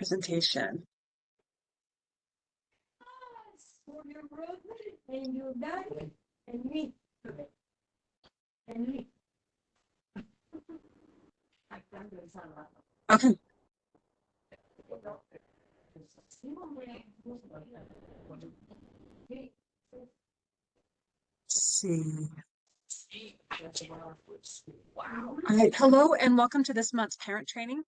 presentation. Okay. Let's see. All right, hello and welcome to this month's parent training.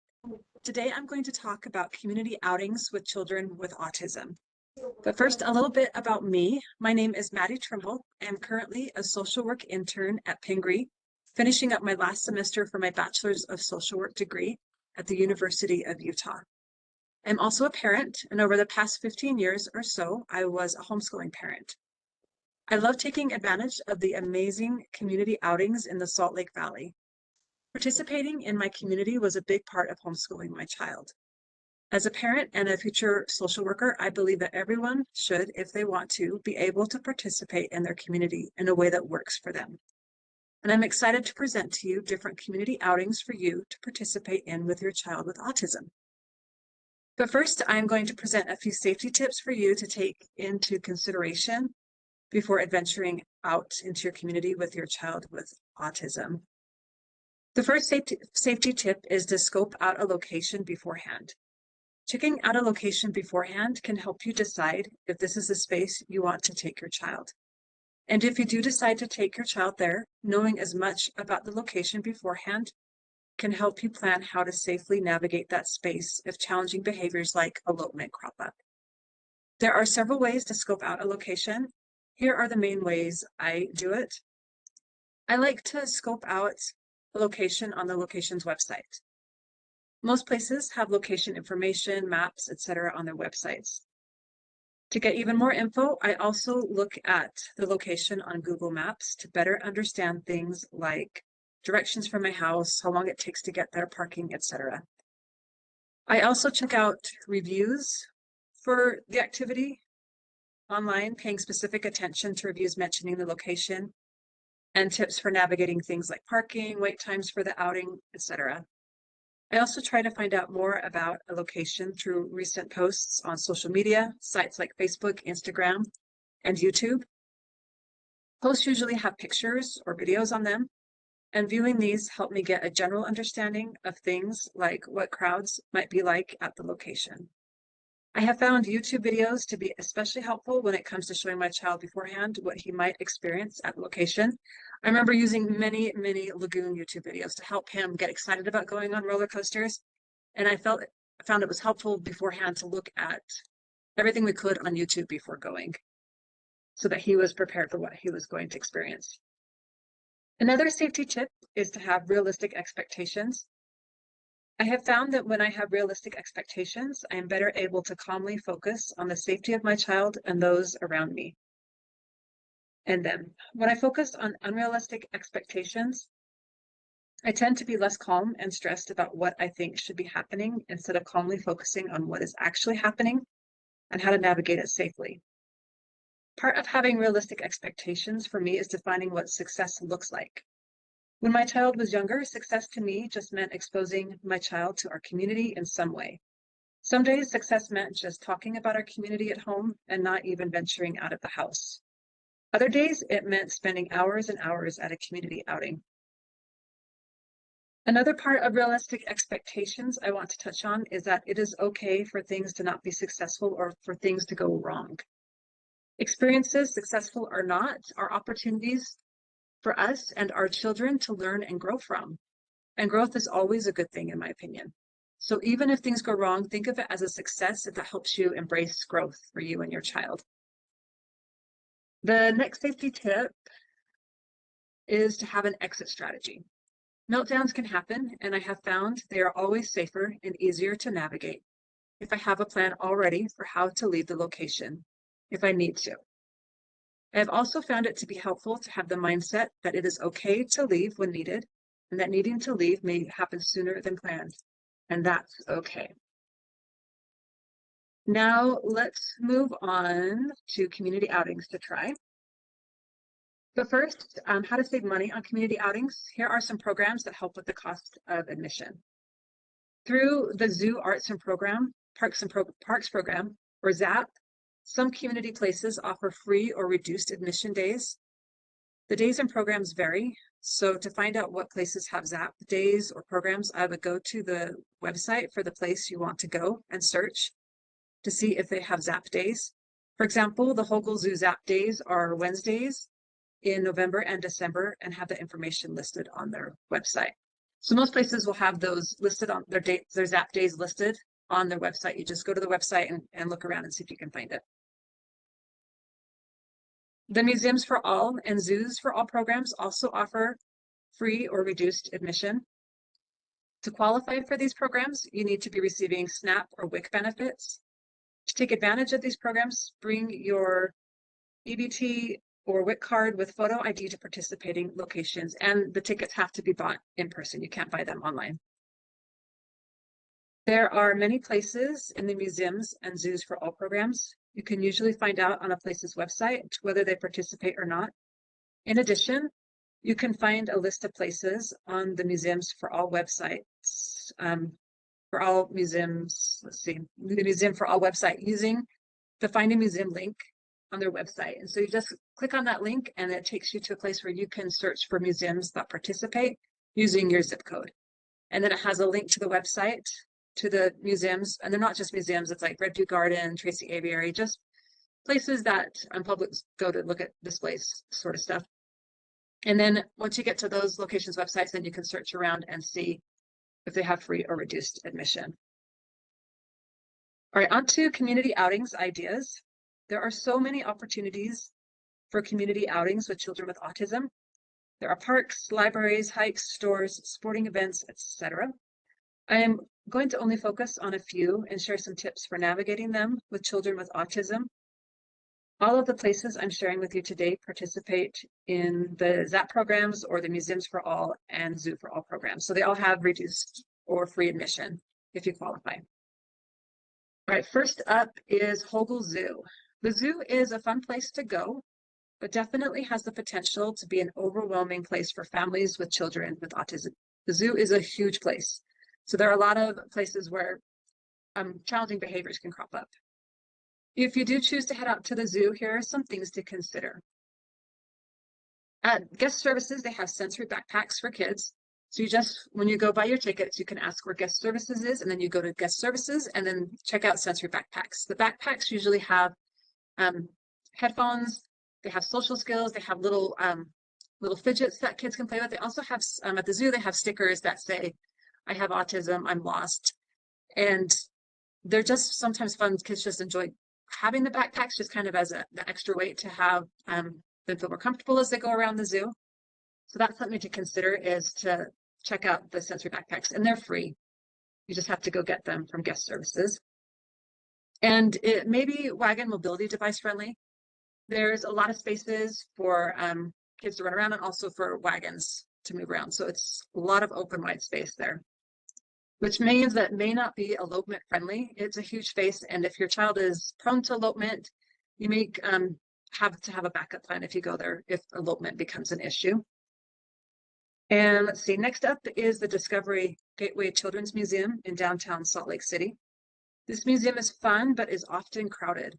Today I'm going to talk about community outings with children with autism. But first, a little bit about me. My name is Maddie Trimble. I am currently a social work intern at Pingree, finishing up my last semester for my Bachelor's of Social Work degree at the University of Utah. I'm also a parent, and over the past 15 years or so, I was a homeschooling parent. I love taking advantage of the amazing community outings in the Salt Lake Valley. Participating in my community was a big part of homeschooling my child. As a parent and a future social worker, I believe that everyone should, if they want to, be able to participate in their community in a way that works for them. And I'm excited to present to you different community outings for you to participate in with your child with autism. But first, I'm going to present a few safety tips for you to take into consideration before adventuring out into your community with your child with autism. The first safety tip is to scope out a location beforehand. Checking out a location beforehand can help you decide if this is a space you want to take your child. And if you do decide to take your child there, knowing as much about the location beforehand can help you plan how to safely navigate that space if challenging behaviors like elopement crop up. There are several ways to scope out a location. Here are the main ways I do it. I like to scope out a location on the location's website. Most places have location information, maps, etc. on their websites. To get even more info, I also look at the location on Google Maps to better understand things like directions from my house, how long it takes to get there, parking, etc. I also check out reviews for the activity online, paying specific attention to reviews mentioning the location and tips for navigating things like parking, wait times for the outing, etc. I also try to find out more about a location through recent posts on social media, sites like Facebook, Instagram, and YouTube. Posts usually have pictures or videos on them, and viewing these help me get a general understanding of things like what crowds might be like at the location. I have found YouTube videos to be especially helpful when it comes to showing my child beforehand what he might experience at the location. I remember using many lagoon YouTube videos to help him get excited about going on roller coasters. And I found it was helpful beforehand to look at everything we could on YouTube before going so that he was prepared for what he was going to experience. Another safety tip is to have realistic expectations. I have found that when I have realistic expectations, I am better able to calmly focus on the safety of my child and those around me and them. When I focus on unrealistic expectations, I tend to be less calm and stressed about what I think should be happening instead of calmly focusing on what is actually happening and how to navigate it safely. Part of having realistic expectations for me is defining what success looks like. When my child was younger, success to me just meant exposing my child to our community in some way. Some days success meant just talking about our community at home and not even venturing out of the house. Other days it meant spending hours and hours at a community outing. Another part of realistic expectations I want to touch on is that it is okay for things to not be successful or for things to go wrong. Experiences, successful or not, are opportunities for us and our children to learn and grow from. And growth is always a good thing, in my opinion. So even if things go wrong, think of it as a success if that helps you embrace growth for you and your child. The next safety tip is to have an exit strategy. Meltdowns can happen, and I have found they are always safer and easier to navigate if I have a plan already for how to leave the location, if I need to. I have also found it to be helpful to have the mindset that it is okay to leave when needed, and that needing to leave may happen sooner than planned, and that's okay. Now let's move on to community outings to try. But first, how to save money on community outings. Here are some programs that help with the cost of admission. Through the Zoo Arts and Program, Parks program, or ZAP, some community places offer free or reduced admission days. The days and programs vary, so to find out what places have ZAP days or programs, I would go to the website for the place you want to go and search to see if they have ZAP days. For example, the Hogle Zoo ZAP days are Wednesdays in November and December and have the information listed on their website. So most places will have those listed on their dates, their ZAP days listed on their website. You just go to the website and look around and see if you can find it. The Museums for All and Zoos for All programs also offer free or reduced admission. To qualify for these programs, you need to be receiving SNAP or WIC benefits. To take advantage of these programs, bring your EBT or WIC card with photo ID to participating locations, and the tickets have to be bought in person. You can't buy them online. There are many places in the Museums and Zoos for All programs. You can usually find out on a place's website whether they participate or not. In addition, you can find a list of places on the Museums for All websites, for all museums, let's see, the Museum for All website using the Find a Museum link on their website. And so you just click on that link and it takes you to a place where you can search for museums that participate using your zip code. And then it has a link to the website, to the museums, and they're not just museums, it's like Red Dew Garden, Tracy Aviary, just places that publics go to look at displays sort of stuff. And then once you get to those locations' websites, then you can search around and see if they have free or reduced admission. All right, on to community outings ideas. There are so many opportunities for community outings with children with autism. There are parks, libraries, hikes, stores, sporting events, etc. I am going to only focus on a few and share some tips for navigating them with children with autism. All of the places I'm sharing with you today participate in the ZAP programs or the Museums for All and Zoo for All programs. So they all have reduced or free admission if you qualify. All right, first up is Hogle Zoo. The zoo is a fun place to go, but definitely has the potential to be an overwhelming place for families with children with autism. The zoo is a huge place. So there are a lot of places where challenging behaviors can crop up. If you do choose to head out to the zoo, here are some things to consider. At guest services, they have sensory backpacks for kids. So you just, when you go buy your tickets, you can ask where guest services is, and then you go to guest services and then check out sensory backpacks. The backpacks usually have headphones, they have social skills, they have little fidgets that kids can play with. They also have, at the zoo, they have stickers that say, I have autism, I'm lost. And they're just sometimes fun. Kids just enjoy having the backpacks just kind of as the extra weight to have them feel more comfortable as they go around the zoo. So that's something to consider, is to check out the sensory backpacks, and they're free. You just have to go get them from guest services. And it may be wagon mobility device friendly. There's a lot of spaces for kids to run around and also for wagons to move around. So it's a lot of open wide space there, which means that may not be elopement friendly. It's a huge space, and if your child is prone to elopement, you may have to have a backup plan if you go there if elopement becomes an issue. And let's see, next up is the Discovery Gateway Children's Museum in downtown Salt Lake City. This museum is fun, but is often crowded.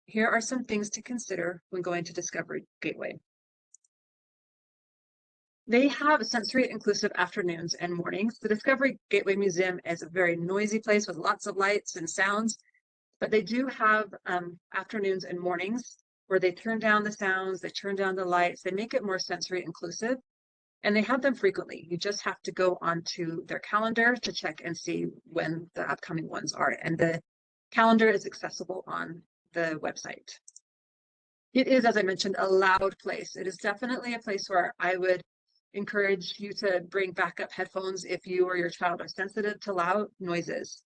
Here are some things to consider when going to Discovery Gateway. They have sensory inclusive afternoons and mornings. The Discovery Gateway Museum is a very noisy place with lots of lights and sounds, but they do have afternoons and mornings where they turn down the sounds, they turn down the lights, they make it more sensory inclusive, and they have them frequently. You just have to go onto their calendar to check and see when the upcoming ones are, and the calendar is accessible on the website. It is, as I mentioned, a loud place. It is definitely a place where I would encourage you to bring backup headphones if you or your child are sensitive to loud noises.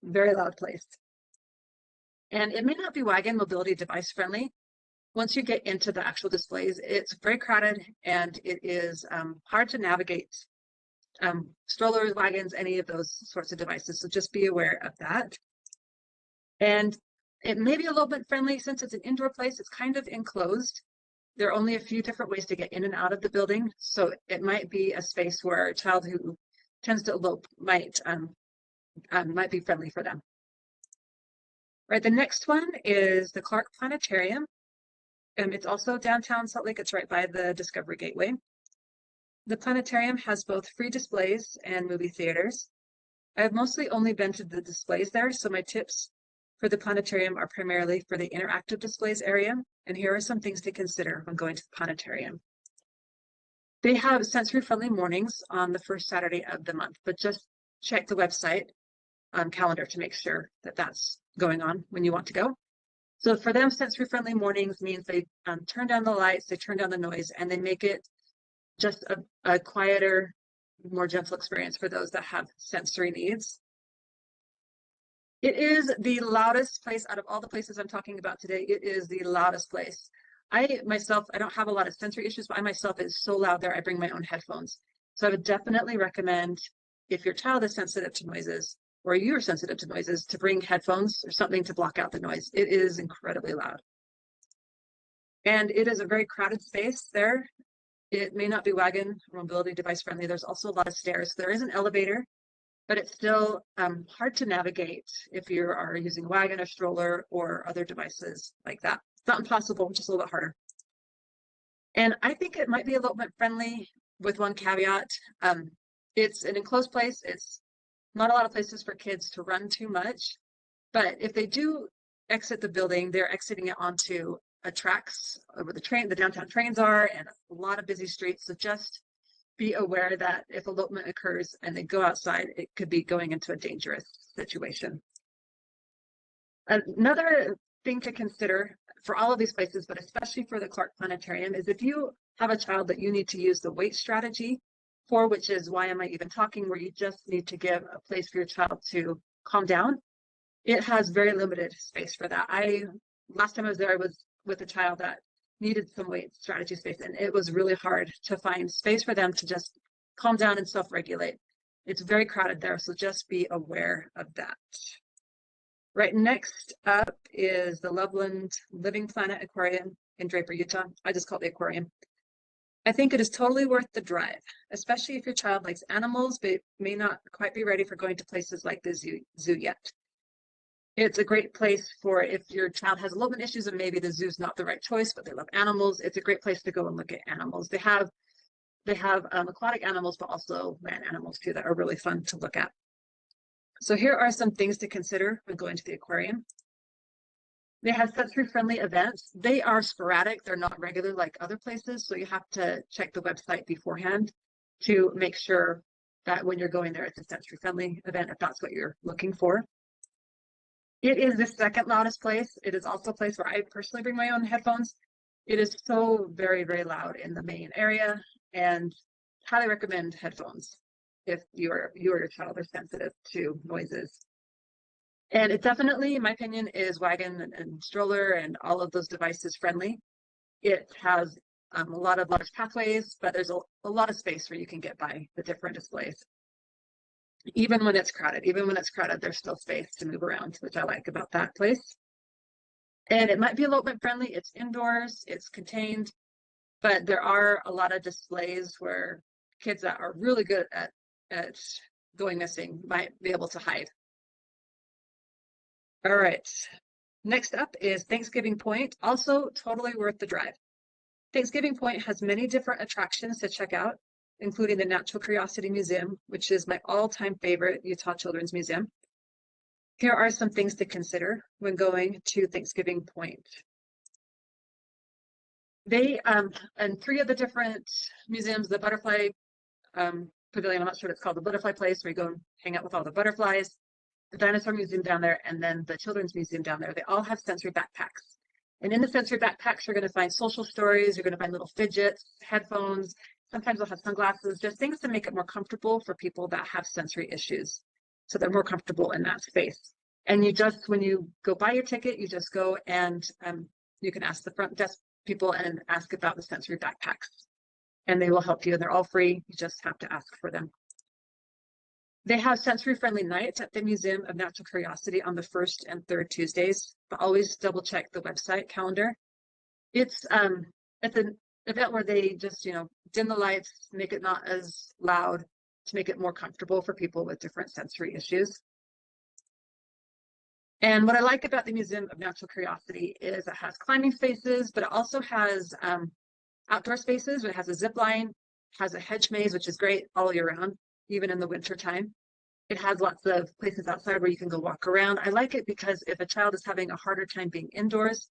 Very loud place. And it may not be wagon mobility device friendly. Once you get into the actual displays, it's very crowded and it is hard to navigate strollers, wagons, any of those sorts of devices. So just be aware of that. And it may be elopement friendly since it's an indoor place. It's kind of enclosed. There are only a few different ways to get in and out of the building. So it might be a space where a child who tends to elope might be friendly for them. Right, the next one is the Clark Planetarium. It's also downtown Salt Lake. It's right by the Discovery Gateway. The planetarium has both free displays and movie theaters. I've mostly only been to the displays there, so my tips for the planetarium are primarily for the interactive displays area, and here are some things to consider when going to the planetarium. They have sensory-friendly mornings on the first Saturday of the month, but just check the website calendar to make sure that that's going on when you want to go. So for them, sensory-friendly mornings means they turn down the lights, they turn down the noise, and they make it just a quieter, more gentle experience for those that have sensory needs. It is the loudest place out of all the places I'm talking about today. It is the loudest place. I myself, I don't have a lot of sensory issues, but I myself is so loud there, I bring my own headphones. So I would definitely recommend, if your child is sensitive to noises, or you're sensitive to noises, to bring headphones or something to block out the noise. It is incredibly loud. And it is a very crowded space there. It may not be wagon or mobility device friendly. There's also a lot of stairs. There is an elevator, but it's still hard to navigate if you are using a wagon or stroller or other devices like that. It's not impossible, just a little bit harder. And I think it might be a little bit friendly with one caveat. It's an enclosed place. It's not a lot of places for kids to run too much, but if they do exit the building, they're exiting it onto tracks where the downtown trains are, and a lot of busy streets. So just be aware that if elopement occurs and they go outside, it could be going into a dangerous situation. Another thing to consider for all of these places, but especially for the Clark Planetarium, is if you have a child that you need to use the wait strategy for, which is why am I even talking, where you just need to give a place for your child to calm down. It has very limited space for that. Last time I was there, I was with a child that needed some wait strategy space, and it was really hard to find space for them to just calm down and self-regulate. It's very crowded there, so just be aware of that. Right, next up is the Loveland Living Planet Aquarium in Draper, Utah. I just call it the aquarium. I think it is totally worth the drive, especially if your child likes animals, but may not quite be ready for going to places like the zoo yet. It's a great place for if your child has elopement issues and maybe the zoo's not the right choice, but they love animals. It's a great place to go and look at animals. They have aquatic animals, but also land animals too that are really fun to look at. So here are some things to consider when going to the aquarium. They have sensory-friendly events. They are sporadic. They're not regular like other places, so you have to check the website beforehand to make sure that when you're going there, it's a sensory-friendly event if that's what you're looking for. It is the second loudest place. It is also a place where I personally bring my own headphones. It is so very, very loud in the main area, and highly recommend headphones if you or your child are sensitive to noises. And it definitely, in my opinion, is wagon and stroller and all of those devices friendly. It has a lot of large pathways, but there's a lot of space where you can get by the different displays. Even when it's crowded, there's still space to move around, which I like about that place. And it might be elopement friendly. It's indoors, it's contained, but there are a lot of displays where kids that are really good at going missing might be able to hide. All right, next up is Thanksgiving Point, also totally worth the drive. Thanksgiving Point has many different attractions to check out, including the Natural Curiosity Museum, which is my all-time favorite Utah Children's Museum. Here are some things to consider when going to Thanksgiving Point. They, and three of the different museums, the Butterfly Pavilion, I'm not sure what it's called, the Butterfly Place, where you go and hang out with all the butterflies, the Dinosaur Museum down there, and then the Children's Museum down there, they all have sensory backpacks. And in the sensory backpacks, you're going to find social stories, you're going to find little fidgets, headphones, sometimes they'll have sunglasses, just things to make it more comfortable for people that have sensory issues. So they're more comfortable in that space. And you just, when you go buy your ticket, you just go and you can ask the front desk people and ask about the sensory backpacks. And they will help you, and they're all free. You just have to ask for them. They have sensory-friendly nights at the Museum of Natural Curiosity on the first and third Tuesdays, but always double check the website calendar. It's an event where they just, dim the lights, make it not as loud to make it more comfortable for people with different sensory issues. And what I like about the Museum of Natural Curiosity is it has climbing spaces, but it also has outdoor spaces. It has a zip line, has a hedge maze, which is great all year round, even in the winter time. It has lots of places outside where you can go walk around. I like it because if a child is having a harder time being indoors,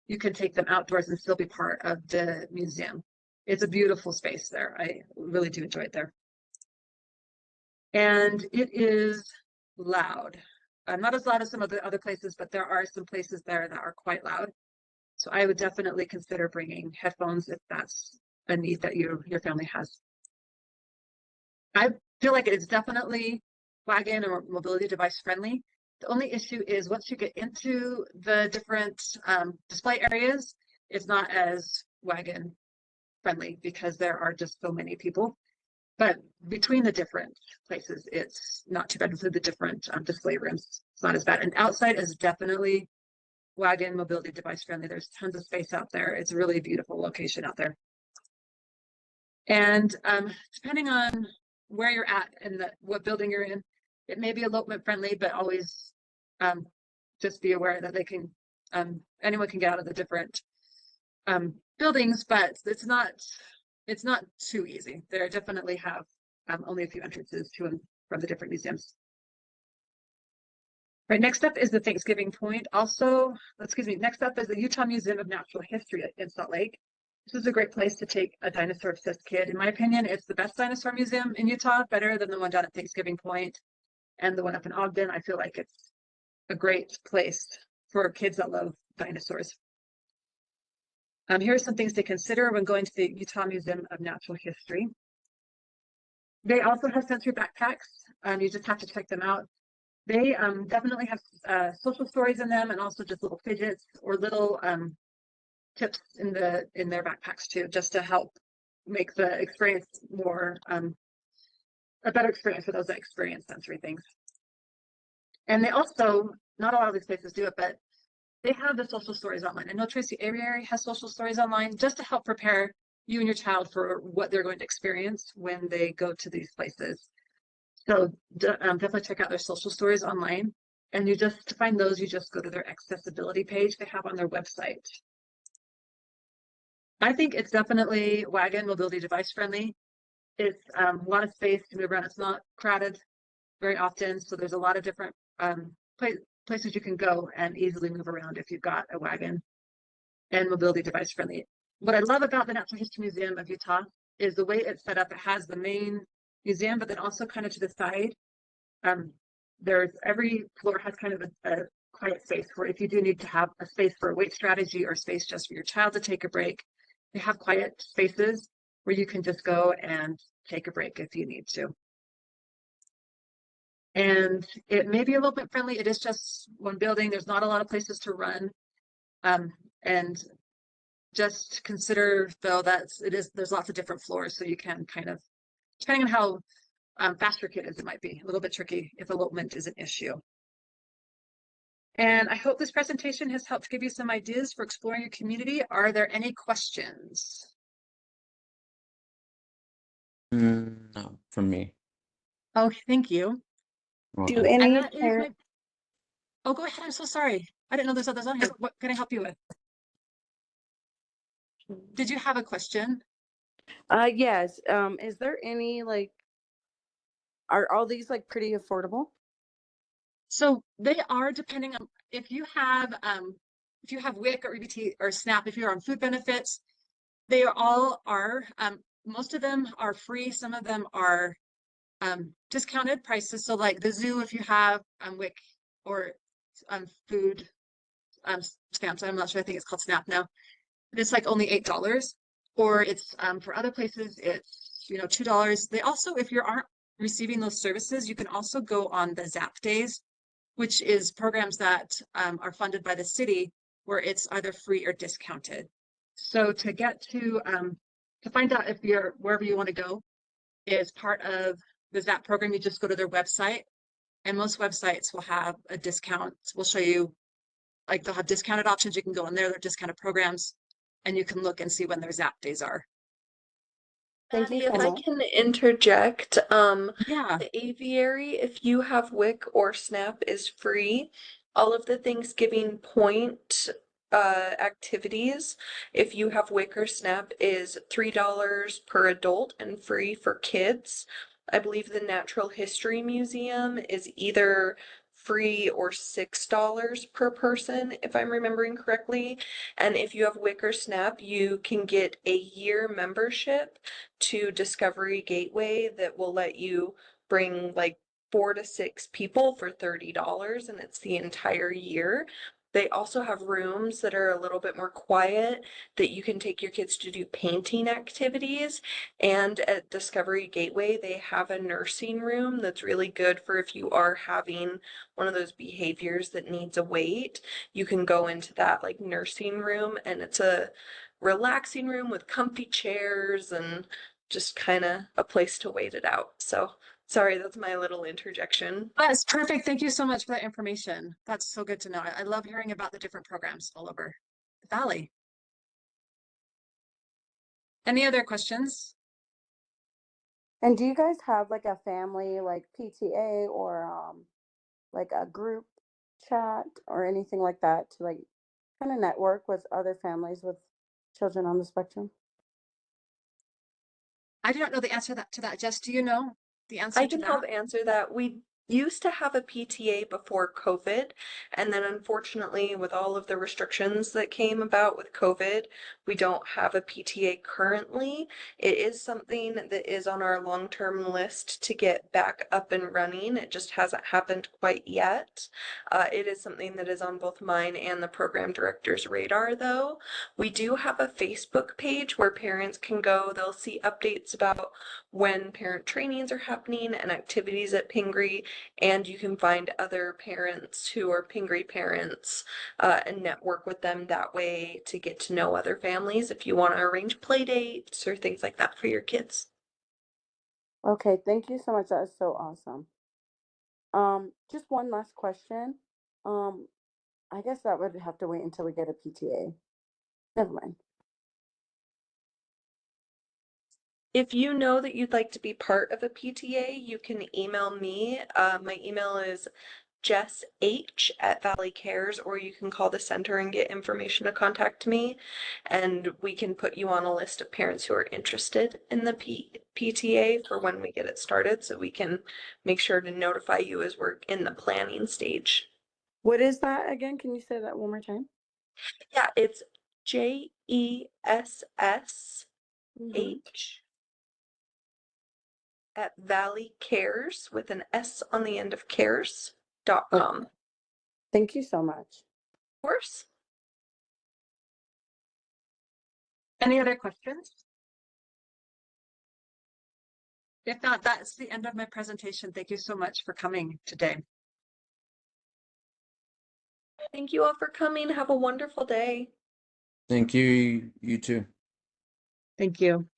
you can take them outdoors and still be part of the museum. It's a beautiful space there. I really do enjoy it there. And it is loud. Not as loud as some of the other places, but there are some places there that are quite loud. So I would definitely consider bringing headphones if that's a need that your family has. I feel like it's definitely wagon or mobility device friendly. The only issue is once you get into the different display areas, it's not as wagon friendly because there are just so many people. But between the different places, it's not too bad. With the different display rooms, it's not as bad. And outside is definitely wagon mobility device friendly. There's tons of space out there. It's a really beautiful location out there. And depending on where you're at and what building you're in, it may be elopement friendly, but always just be aware that they can anyone can get out of the different buildings, but it's not too easy. There definitely have only a few entrances to and from the different museums. Right, next up is the Thanksgiving Point. Also, next up is the Utah Museum of Natural History in Salt Lake. This is a great place to take a dinosaur obsessed kid. In my opinion, it's the best dinosaur museum in Utah, better than the one down at Thanksgiving Point and the one up in Ogden. I feel like it's a great place for kids that love dinosaurs. Here are some things to consider when going to the Utah Museum of Natural History. They also have sensory backpacks. You just have to check them out. They definitely have social stories in them and also just little fidgets or little tips in their backpacks too, just to help make the experience more a better experience for those that experience sensory things. And they also, not a lot of these places do it, but they have the social stories online. I know Tracy Aviary has social stories online just to help prepare you and your child for what they're going to experience when they go to these places. So definitely check out their social stories online. And to find those, you just go to their accessibility page they have on their website. I think it's definitely wagon mobility device friendly. It's a lot of space to move around. It's not crowded very often. So there's a lot of different places you can go and easily move around if you've got a wagon, and mobility device friendly. What I love about the Natural History Museum of Utah is the way it's set up. It has the main museum, but then also kind of to the side, every floor has kind of a quiet space where if you do need to have a space for a weight strategy or space just for your child to take a break, they have quiet spaces where you can just go and take a break if you need to. And it may be a little bit friendly. It is just one building. There's not a lot of places to run. And just consider though there's lots of different floors, so you can kind of, depending on how fast your kid is, it might be a little bit tricky if elopement is an issue. And I hope this presentation has helped give you some ideas for exploring your community. Are there any questions? No, from me. Oh, thank you. Do Welcome. And any that is parent, oh, go ahead. I'm so sorry. I didn't know there's others on here. What can I help you with? Did you have a question? yes, is there any are all these pretty affordable? So they are, depending on if you have WIC or EBT or SNAP, if you're on food benefits, they all are. Most of them are free. Some of them are discounted prices. So like the zoo, if you have WIC or food stamps, I'm not sure. I think it's called SNAP now. It's like only $8, or it's for other places it's $2. They also, if you aren't receiving those services, you can also go on the ZAP days, which is programs that are funded by the city, where it's either free or discounted. So to get to find out if you're wherever you want to go is part of the ZAP program, you just go to their website, and most websites will have a discount. We'll show you, like they'll have discounted options. You can go in there, they're discounted programs, and you can look and see when their ZAP days are. Thank you Maddie, so if I much. can interject, Yeah. the aviary, if you have WIC or SNAP, is free. All of the Thanksgiving point activities, if you have WIC or SNAP, is $3 per adult and free for kids. I believe the Natural History Museum is either free or $6 per person, if I'm remembering correctly. And if you have WIC or SNAP, you can get a year membership to Discovery Gateway that will let you bring like 4 to 6 people for $30, and it's the entire year. They also have rooms that are a little bit more quiet that you can take your kids to do painting activities. And at Discovery Gateway, they have a nursing room that's really good for if you are having one of those behaviors that needs a wait. You can go into that like nursing room, and it's a relaxing room with comfy chairs and just kind of a place to wait it out. So sorry, that's my little interjection. That's perfect. Thank you so much for that information. That's so good to know. I love hearing about the different programs all over the Valley. Any other questions? And do you guys have like a family like PTA or like a group chat or anything like that to like kind of network with other families with children on the spectrum? I don't know the answer to that. Jess, do you know the answer I to can that? help answer that. We used to have a PTA before COVID, and then unfortunately, with all of the restrictions that came about with COVID, we don't have a PTA currently. It is something that is on our long-term list to get back up and running. It just hasn't happened quite yet. It is something that is on both mine and the program director's radar, though. We do have a Facebook page where parents can go. They'll see updates about when parent trainings are happening and activities at Pingree, and you can find other parents who are Pingree parents and network with them that way to get to know other families if you want to arrange play dates or things like that for your kids. Okay, thank you so much. That is so awesome. Just one last question. Um, I guess that would have to wait until we get a PTA. Never mind. If you know that you'd like to be part of a PTA, you can email me. My email is jessh@valleycares, or you can call the center and get information to contact me, and we can put you on a list of parents who are interested in the PTA for when we get it started, so we can make sure to notify you as we're in the planning stage. What is that again? Can you say that one more time? Yeah, it's JESSH Mhm. at Valley Cares with an S on the end of cares.com. Of Thank you so much. course. Any other questions? If not, that's the end of my presentation. Thank you so much for coming today. Thank you all for coming. Have a wonderful day. Thank you. You too. Thank you.